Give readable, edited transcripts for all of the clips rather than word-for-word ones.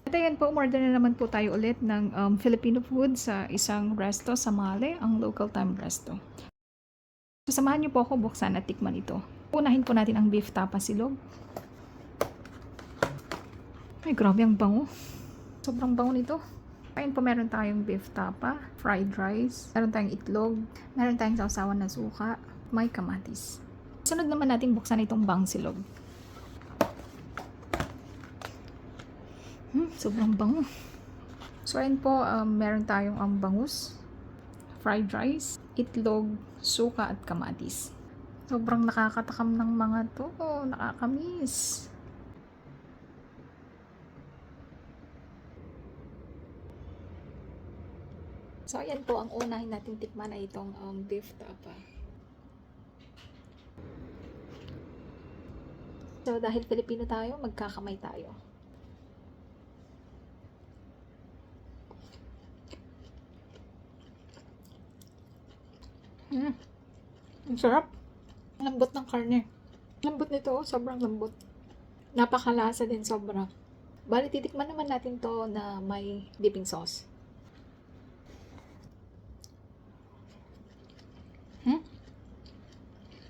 At ayan po, umorder na naman po tayo ulit ng Filipino food sa isang resto sa Male, ang local time resto. So, samahan niyo po ako buksan at tikman ito. Unahin po natin ang beef tapa silog. Ay, grabe ang bango. Sobrang bango nito. Ayun po, meron tayong beef tapa, fried rice, meron tayong itlog, meron tayong sausawan na suka, may kamatis. Sunod naman natin buksan itong bang silog. Sobrang bango. So, ayun po, meron tayong bangus, fried rice, itlog, suka at kamatis. Sobrang nakakatakam ng mga to. Nakakamiss. So, ayan po, ang unahin natin tikman ay itong beef tapa. So, dahil Filipino tayo, magkakamay tayo. Ang sarap. Lambot ng karne. Lambot nito, sobrang lambot. Napakalasa din sobra. Bali, titikman naman natin to na may dipping sauce.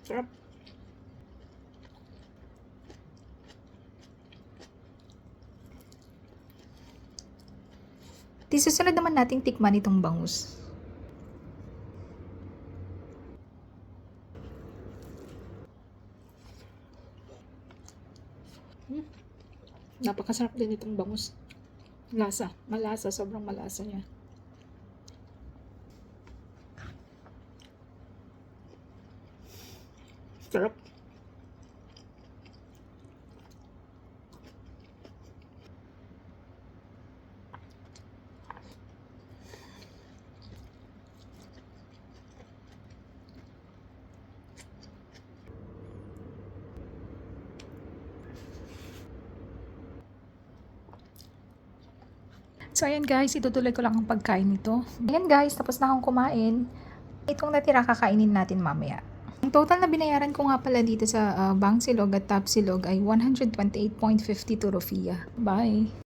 Sarap. Susunod naman nating tikman itong bangus. Napakasarap din itong bangus. Lasa. Malasa. Sobrang malasa niya. Sarap. So, ayan guys, itutuloy ko lang ang pagkain nito. Ayan guys, tapos na akong kumain. Itong natira kakainin natin mamaya. Ang total na binayaran ko nga pala dito sa Bang Silog at Tap Silog ay 128.52 rupiah. Bye!